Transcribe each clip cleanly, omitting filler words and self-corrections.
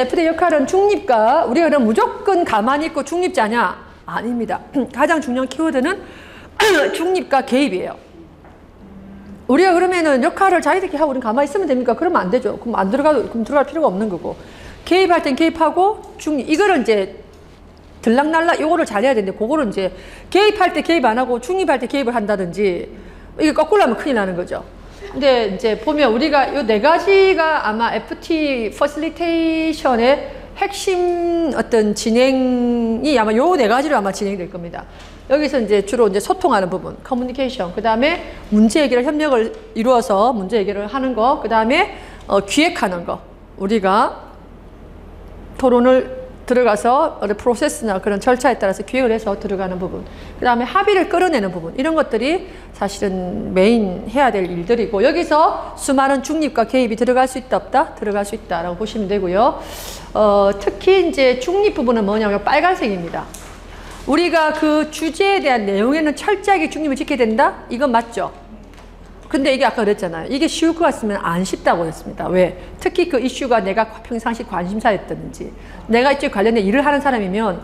FD 역할은 중립과 우리가 그럼 무조건 가만히 있고 중립자냐? 아닙니다. 가장 중요한 키워드는 중립과 개입이에요. 우리가 그러면은 역할을 자기들끼리 하고 우리는 가만히 있으면 됩니까? 그러면 안 되죠. 그럼 안 들어가도, 그럼 들어갈 필요가 없는 거고. 개입할 땐 개입하고, 이거를 이제 들락날락 요거를 잘해야 되는데, 그거를 이제 개입할 때 개입 안 하고 중립할 때 개입을 한다든지, 이게 거꾸로 하면 큰일 나는 거죠. 근데 이제 보면 우리가 요 네 가지가 아마 FT 퍼실리테이션의 핵심 어떤 진행이 아마 요 네 가지로 아마 진행이 될 겁니다. 여기서 이제 주로 이제 소통하는 부분, 커뮤니케이션, 그 다음에 문제 해결, 협력을 이루어서 문제 해결을 하는 거, 그 다음에 기획하는 거. 우리가 토론을 들어가서 프로세스나 그런 절차에 따라서 기획을 해서 들어가는 부분, 그 다음에 합의를 끌어내는 부분, 이런 것들이 사실은 메인 해야 될 일들이고, 여기서 수많은 중립과 개입이 들어갈 수 있다 없다? 들어갈 수 있다라고 보시면 되고요. 특히 이제 중립 부분은 뭐냐면 빨간색입니다. 우리가 그 주제에 대한 내용에는 철저하게 중립을 지켜야 된다? 이건 맞죠? 근데 이게 아까 그랬잖아요. 이게 쉬울 것 같으면 안 쉽다고 했습니다. 왜? 특히 그 이슈가 내가 평상시 관심사였든지 내가 이쪽 관련된 일을 하는 사람이면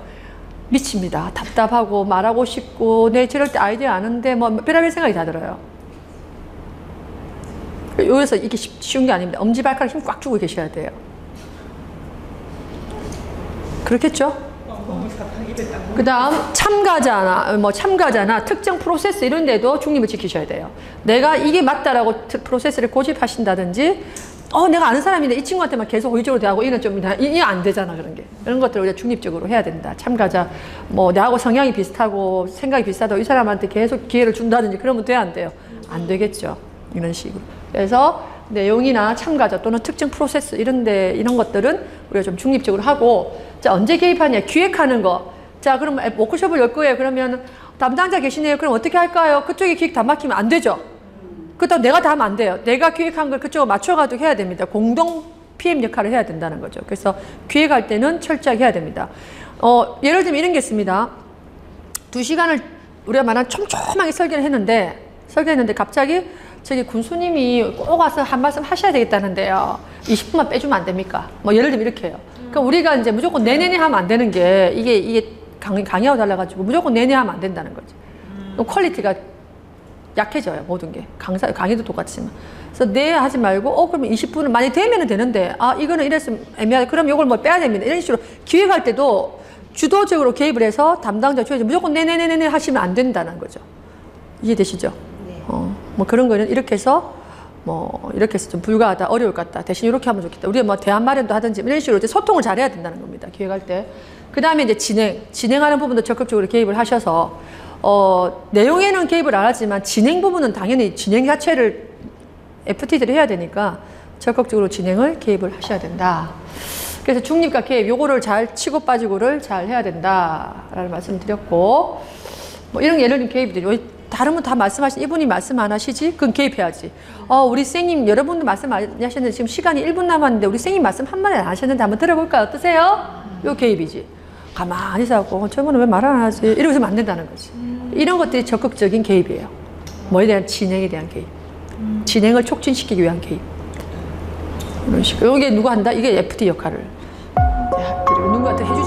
미칩니다. 답답하고 말하고 싶고 내 저럴 때 아이디어 아는데 뭐 별의별 생각이 다 들어요. 여기서 이게 쉬운 게 아닙니다. 엄지발가락 힘 꽉 주고 계셔야 돼요. 그렇겠죠? 그 다음 참가자나 특정 프로세스 이런 데도 중립을 지키셔야 돼요. 내가 이게 맞다라고 프로세스를 고집하신다든지 내가 아는 사람인데 이 친구한테만 계속 호의적으로 대하고 이건 좀 이게 안 되잖아. 그런 것들을 우리가 중립적으로 해야 된다. 참가자 나하고 성향이 비슷하고 생각이 비슷하다고 이 사람한테 계속 기회를 준다든지 그러면 돼야 안 돼요? 안 되겠죠. 이런 식으로. 그래서 내용이나 참가자 또는 특정 프로세스 이런 것들은 우리가 좀 중립적으로 하고, 자, 언제 개입하냐? 기획하는 거. 자, 그럼 워크숍을 열 거예요. 그러면 담당자 계시네요. 그럼 어떻게 할까요? 그쪽에 기획 다 맡기면 안 되죠. 그렇다고 내가 다 하면 안 돼요. 내가 기획한 걸 그쪽으로 맞춰가지고 해야 됩니다. 공동 PM 역할을 해야 된다는 거죠. 그래서 기획할 때는 철저하게 해야 됩니다. 예를 들면 이런 게 있습니다. 2시간을 우리가 말한 촘촘하게 설계를 했는데 갑자기 저기 군수님이 꼭 와서 한 말씀 하셔야 되겠다는데요. 20분만 빼주면 안 됩니까? 예를 들면 이렇게 해요. 그러니까 우리가 이제 무조건 내내내 하면 안 되는 게 이게 강의하고 달라가지고 무조건 내내 하면 안 된다는 거지. 퀄리티가 약해져요. 모든 게. 강의도 똑같지만. 그래서 네 하지 말고 그러면 20분은 많이 되면 되는데 이거는 이랬으면 애매하다. 그럼 이걸 빼야 됩니다. 이런 식으로 기획할 때도 주도적으로 개입을 해서 담당자 주의해서 무조건 네네네네 하시면 안 된다는 거죠. 이해되시죠? 그런 거는 이렇게 해서 좀 불가하다, 어려울 것 같다. 대신 이렇게 하면 좋겠다. 우리가 대안 마련도 하든지 이런 식으로 이제 소통을 잘해야 된다는 겁니다. 기획할 때. 그 다음에 이제 진행하는 부분도 적극적으로 개입을 하셔서 내용에는 개입을 안 하지만 진행 부분은 당연히 진행 자체를 FT들이 해야 되니까 적극적으로 진행을 개입을 하셔야 된다. 그래서 중립과 개입 요거를 잘 치고 빠지고를 잘 해야 된다라는 말씀을 드렸고, 이런 예를 들면 개입이 다른 분 다 말씀하신 이분이 말씀 안 하시지? 그건 개입해야지. 우리 선생님 여러분도 말씀 많이 하셨는데 지금 시간이 1분 남았는데 우리 선생님 말씀 한 마디 안 하셨는데 한번 들어볼까요? 어떠세요? 요 개입이지. 가만히 있어갖고 저분은 왜 말 안 하지? 이러면서 안 된다는 거지. 이런 것들이 적극적인 개입이에요. 뭐에 대한 진행에 대한 개입. 진행을 촉진시키기 위한 개입. 이런 식으로. 이게 누가 한다? 이게 FT 역할을 누구한테 해주